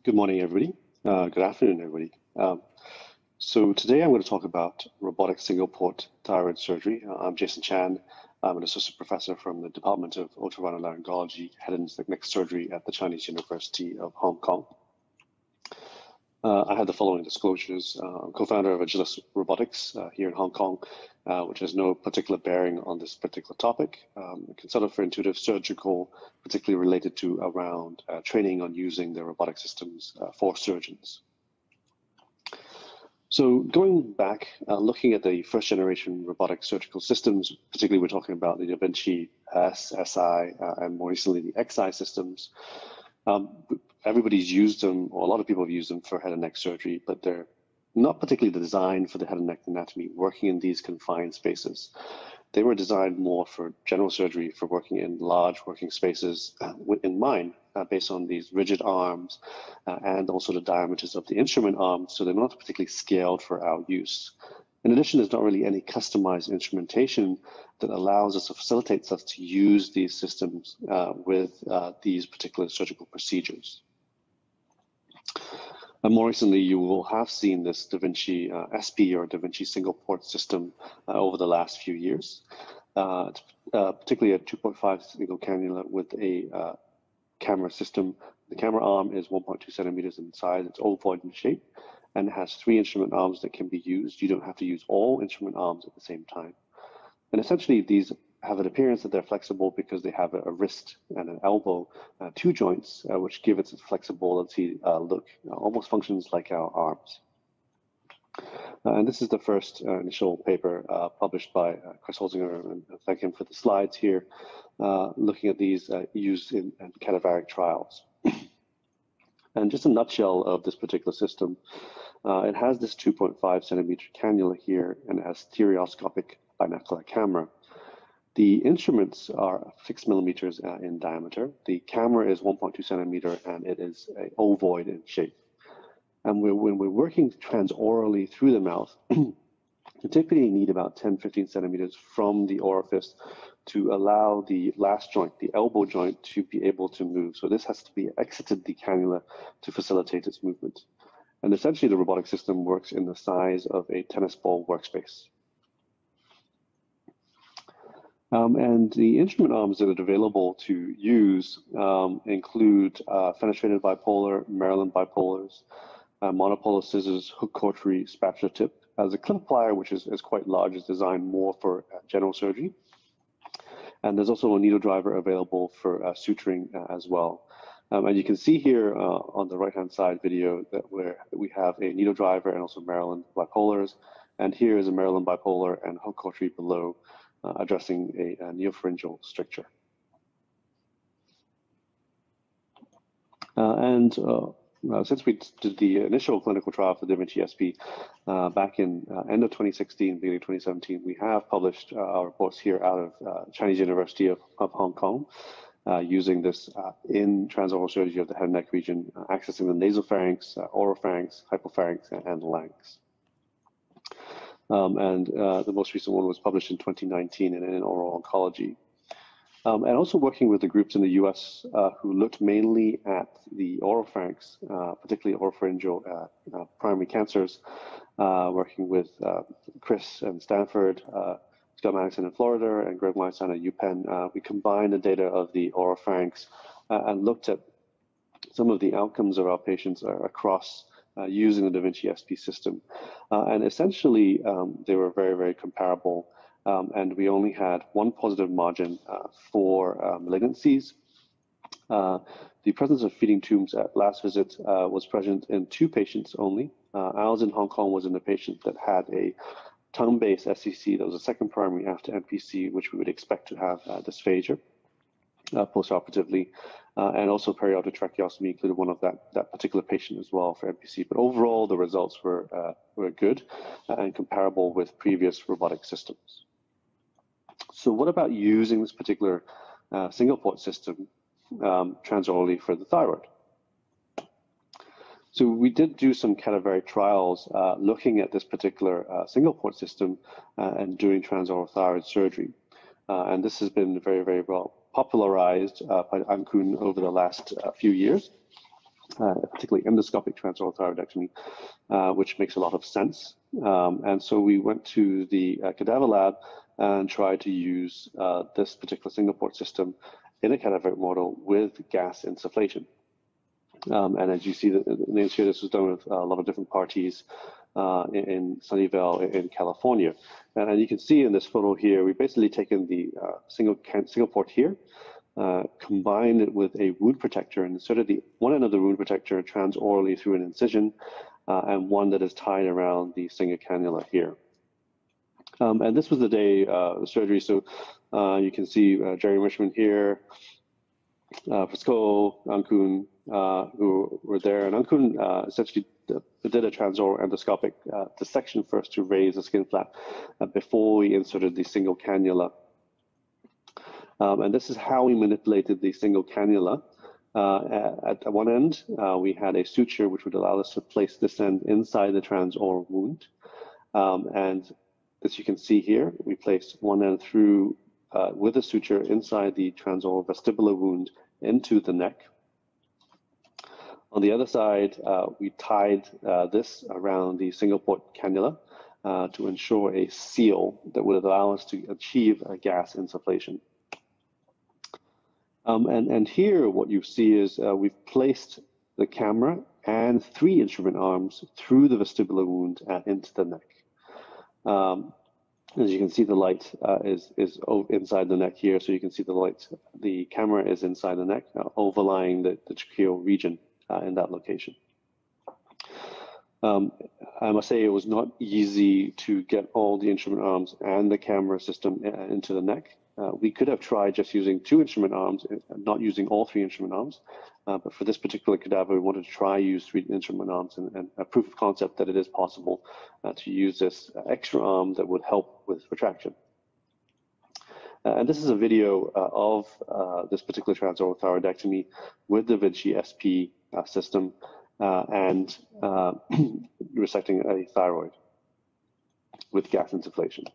Good morning, everybody. Good afternoon, everybody. So today I'm going to talk about robotic single port thyroid surgery. I'm Jason Chan. I'm an assistant professor from the Department of Otolaryngology, Head and Neck Surgery at the Chinese University of Hong Kong. I have the following disclosures. I'm co-founder of Agilis Robotics here in Hong Kong, which has no particular bearing on this particular topic. A consultant for intuitive surgical, particularly related to around training on using the robotic systems for surgeons. So going back, looking at the first generation robotic surgical systems, particularly we're talking about the Da Vinci S, SI, and more recently the XI systems. Everybody's used them, or a lot of people have used them for head and neck surgery, but they're not particularly designed for the head and neck anatomy, working in these confined spaces. They were designed more for general surgery, for working in large working spaces in mind, based on these rigid arms and also the diameters of the instrument arms, so they're not particularly scaled for our use. In addition, there's not really any customized instrumentation that allows us or facilitates us to use these systems with these particular surgical procedures. More recently, you will have seen this Da Vinci SP or Da Vinci single port system over the last few years, particularly a 2.5 single cannula with a camera system. The camera arm is 1.2 centimeters in size, it's ovoid in shape, and it has 3 instrument arms that can be used. You don't have to use all instrument arms at the same time. And essentially, these have an appearance that they're flexible because they have a wrist and an elbow, 2 joints, which give it a flexibility look. Almost functions like our arms. And this is the first initial paper published by Chris Holzinger, and thank him for the slides here, looking at these used in cadaveric trials. And just a nutshell of this particular system, it has this 2.5 centimeter cannula here, and it has stereoscopic binocular camera. The instruments are 6 millimeters in diameter. The camera is 1.2 centimeter, and it is ovoid in shape. And when we're working transorally through the mouth, you typically need about 10-15 centimeters from the orifice to allow the last joint, the elbow joint, to be able to move. So this has to be exited the cannula to facilitate its movement. And essentially, the robotic system works in the size of a tennis ball workspace. And the instrument arms that are available to use include fenestrated bipolar, Maryland bipolars, monopolar scissors, hook cautery, spatula tip. The clip plier, which is quite large, is designed more for general surgery. And there's also a needle driver available for suturing as well. And you can see here on the right-hand side video that we have a needle driver and also Maryland bipolars. And here is a Maryland bipolar and hook cautery below, addressing a neopharyngeal stricture. Since we did the initial clinical trial for Da Vinci SP back in end of 2016, beginning of 2017, we have published our reports here out of Chinese University of Hong Kong, using this in transoral surgery of the head and neck region, accessing the nasopharynx, oropharynx, hypopharynx, and larynx. The most recent one was published in 2019 in oral oncology. And also working with the groups in the US who looked mainly at the oropharynx, particularly oropharyngeal primary cancers, working with Chris and Stanford, Scott Madison in Florida, and Greg Weinstein at UPenn. We combined the data of the oropharynx and looked at some of the outcomes of our patients across using the Da Vinci SP system. And essentially, they were very, very comparable. And we only had 1 positive margin for malignancies. The presence of feeding tubes at last visit was present in 2 patients only. Ours in Hong Kong was in a patient that had a tongue-based SCC that was a second primary after MPC, which we would expect to have dysphagia postoperatively, and also periaortic tracheostomy included one of that particular patient as well for MPC. But overall, the results were good and comparable with previous robotic systems. So what about using this particular single port system transorally for the thyroid? So we did do some cadaveric trials looking at this particular single port system and doing transoral thyroid surgery. And this has been very, very well popularized by Ankun over the last few years. particularly endoscopic transoral thyroidectomy, which makes a lot of sense. And so we went to the cadaver lab and tried to use this particular single port system in a cadaveric model with gas insufflation. And as you see in the image here, this was done with a lot of different parties in Sunnyvale in California. And you can see in this photo here, we've basically taken the single port here, combined it with a wound protector and inserted the one end of the wound protector transorally through an incision, and one that is tied around the single cannula here. And this was the day of the surgery. So you can see Jerry Richmond here, Frisco, Ankun, who were there. And Ankun essentially did a transoral endoscopic dissection first to raise the skin flap before we inserted the single cannula. And this is how we manipulated the single cannula. At one end, we had a suture which would allow us to place this end inside the transoral wound. And as you can see here, we placed one end through with a suture inside the transoral vestibular wound into the neck. On the other side, we tied this around the single port cannula to ensure a seal that would allow us to achieve a gas insufflation. And here what you see is we've placed the camera and 3 instrument arms through the vestibular wound into the neck. As you can see, the light is inside the neck here, so you can see the light. The camera is inside the neck, overlying the tracheal region in that location. I must say it was not easy to get all the instrument arms and the camera system into the neck. We could have tried just using 2 instrument arms, not using all 3 instrument arms. But for this particular cadaver, we wanted to try use 3 instrument arms and a proof of concept that it is possible to use this extra arm that would help with retraction. And this is a video of this particular transoral thyroidectomy with the Vinci SP system and resecting a thyroid with gas insufflation.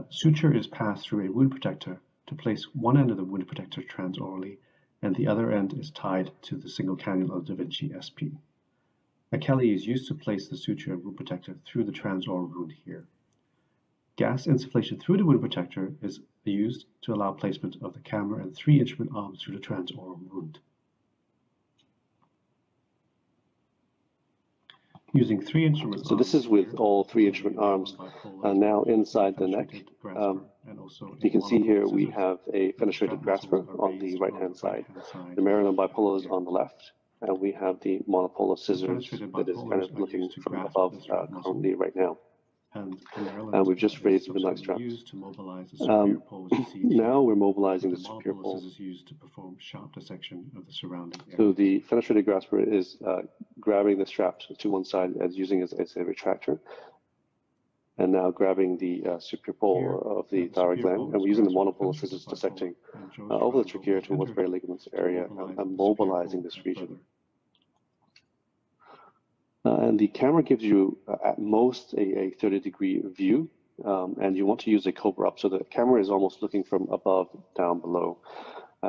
Suture is passed through a wound protector to place one end of the wound protector transorally, and the other end is tied to the single cannula of Da Vinci SP. A Kelly is used to place the suture and wound protector through the transoral wound here. Gas insufflation through the wound protector is used to allow placement of the camera and 3 instrument arms through the transoral wound. Using 3 instrument So this is with all 3 instrument arms now inside the neck. You can see here we have a fenestrated grasper on the right-hand side. The Maryland bipolar is on the left, and we have the monopolar scissors that is kind of looking from above currently right now. And we've just raised the nice straps. Now we're mobilizing the superior pole. Used to perform sharp dissection of the surrounding area. So the fenestrated grasper is grabbing the straps to one side as using as a retractor, and now grabbing the superior pole of the thyroid gland, and we're using the monopolar scissors dissecting over the trachea towards the ligaments area and mobilizing this region. And the camera gives you at most a 30-degree view, and you want to use a cobra up, so the camera is almost looking from above down below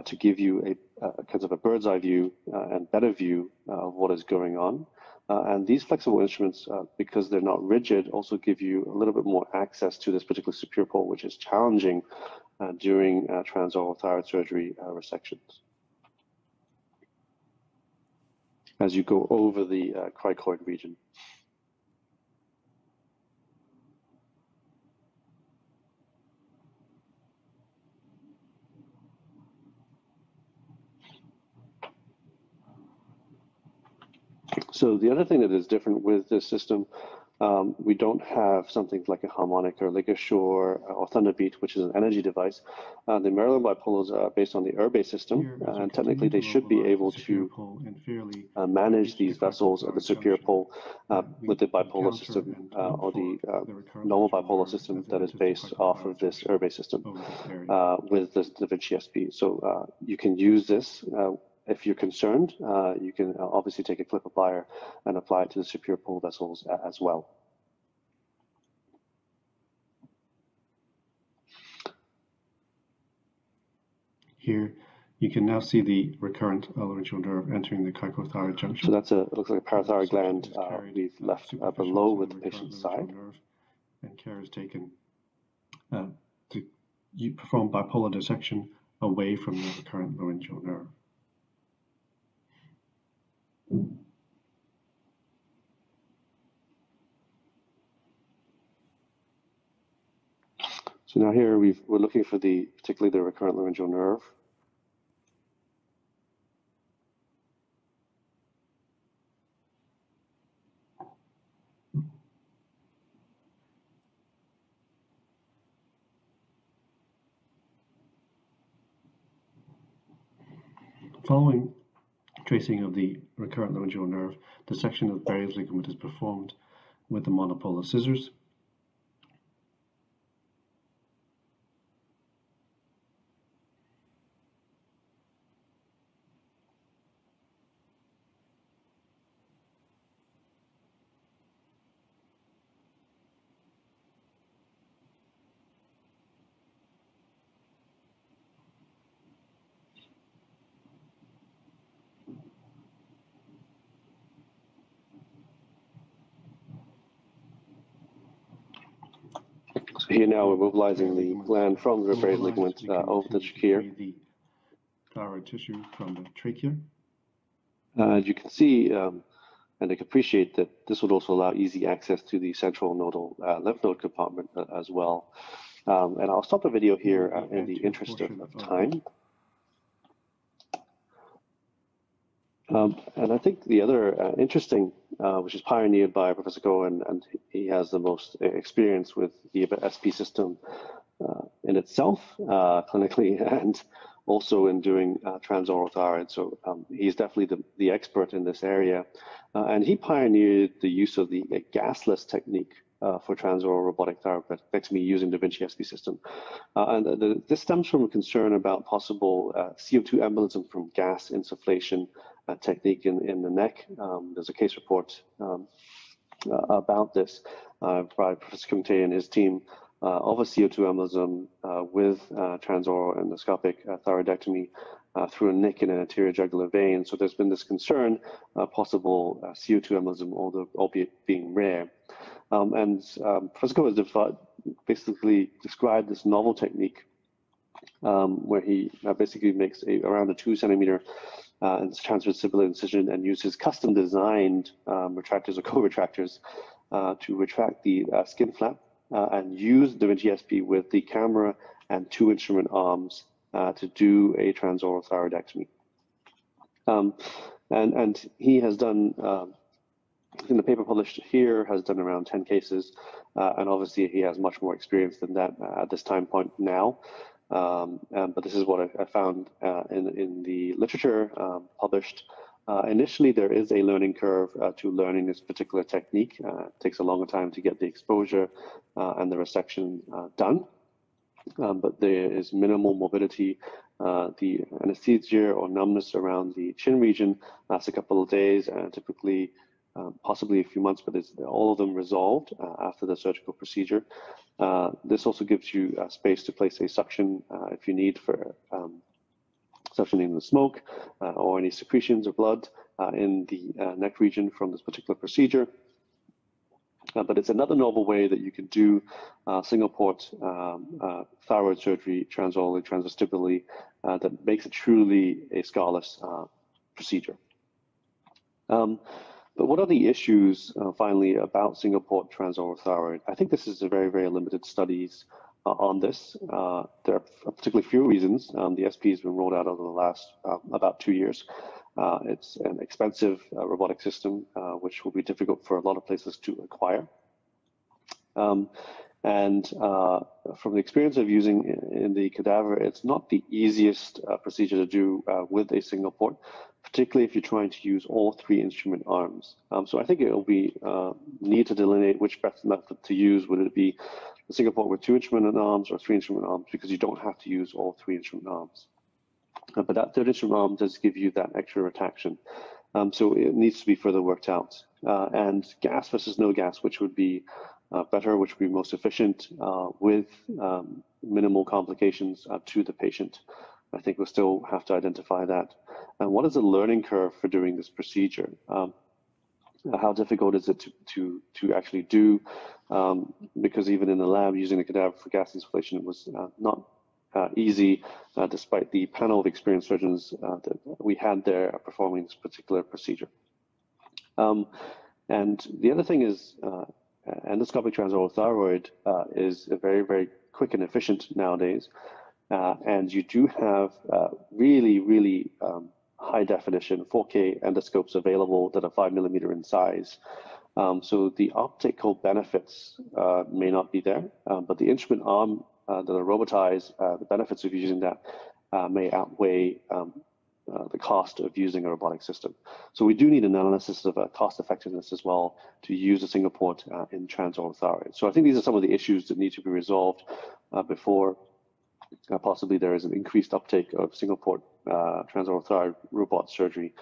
to give you a kind of a bird's eye view and better view of what is going on. And these flexible instruments, because they're not rigid, also give you a little bit more access to this particular superior pole, which is challenging during transoral thyroid surgery resections, as you go over the cricoid region. So the other thing that is different with this system we don't have something like a harmonic or ligashore or thunderbeat, which is an energy device. The Maryland bipolars are based on the ERBE system, and technically they should be able to manage these vessels at the superior pole with the bipolar system or the normal bipolar system that is based off of this ERBE system with the Da Vinci SP. So you can use this. If you're concerned, you can obviously take a clip applier and apply it to the superior pole vessels as well. Here, you can now see the recurrent laryngeal nerve entering the cricothyroid junction. So that's it looks like a parathyroid gland we've left below with the patient's side. And care is taken to perform bipolar dissection away from the recurrent laryngeal nerve. So now here we're looking for particularly the recurrent laryngeal nerve. Following tracing of the recurrent laryngeal nerve, dissection of the Barry's ligament is performed with the monopolar scissors. So here now we're mobilizing the gland from the Barry's ligament over the trachea. The thyroid tissue from the trachea. You can see and I can appreciate that this would also allow easy access to the central nodal lymph node compartment as well. And I'll stop the video here in the interest of time. And I think the other interesting, which is pioneered by Professor Cohen, and he has the most experience with the SP system in itself, clinically, and also in doing transoral thyroid. So he's definitely the expert in this area. And he pioneered the use of the gasless technique for transoral robotic thyroidectomy using Da Vinci SP system. And this stems from a concern about possible CO2 embolism from gas insufflation technique in the neck. There's a case report about this by Professor Kumte and his team of a CO2 embolism with transoral endoscopic thyroidectomy through a nick in an anterior jugular vein. So there's been this concern, possible CO2 embolism, albeit being rare. And Professor Cohen has basically described this novel technique where he basically makes around a 2 centimeter transversible incision and uses custom designed retractors or co-retractors to retract the skin flap and use Da Vinci SP with the camera and 2 instrument arms to do a transoral thyroidectomy. And he has done, in the paper published here, has done around 10 cases, and obviously he has much more experience than that at this time point now. But this is what I found in the literature published. Initially, there is a learning curve to learning this particular technique. It takes a longer time to get the exposure and the resection done, but there is minimal morbidity. The anesthesia or numbness around the chin region lasts a couple of days and typically possibly a few months, but all of them resolved after the surgical procedure. This also gives you space to place a suction if you need for suctioning the smoke or any secretions or blood in the neck region from this particular procedure. But it's another novel way that you can do single port thyroid surgery transorally, transvestibulally, that makes it truly a scarless procedure. But what are the issues, finally, about single port transoral thyroid? I think this is a very, very limited studies on this. There are particularly few reasons. The SP has been rolled out over the last about 2 years. It's an expensive robotic system, which will be difficult for a lot of places to acquire. And from the experience of using in the cadaver, it's not the easiest procedure to do with a single port, particularly if you're trying to use all 3 instrument arms. So I think it will be need to delineate which best method to use. Would it be a single port with 2 instrument arms or 3 instrument arms? Because you don't have to use all 3 instrument arms. But that 3rd instrument arm does give you that extra retraction. So it needs to be further worked out. And gas versus no gas, which would be better, which would be most efficient with minimal complications to the patient. I think we'll still have to identify that. And what is the learning curve for doing this procedure? How difficult is it to actually do? Because even in the lab, using the cadaver for gas insufflation was not easy, despite the panel of experienced surgeons that we had there performing this particular procedure. And the other thing is endoscopic transoral thyroid is very, very quick and efficient nowadays. And you do have really, really high definition 4K endoscopes available that are 5mm in size. So the optical benefits may not be there, but the instrument arm that are robotized, the benefits of using that may outweigh the cost of using a robotic system. So we do need an analysis of cost effectiveness as well to use a single port in transoral thyroid. So I think these are some of the issues that need to be resolved before possibly there is an increased uptake of single port transoral thyroid robot surgery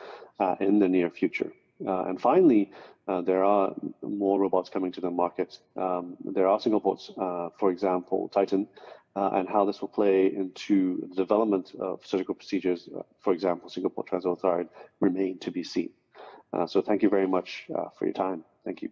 in the near future. And finally, there are more robots coming to the market. There are single ports, for example, Titan, and how this will play into the development of surgical procedures, for example, single port transoral thyroid, remain to be seen. So thank you very much for your time. Thank you.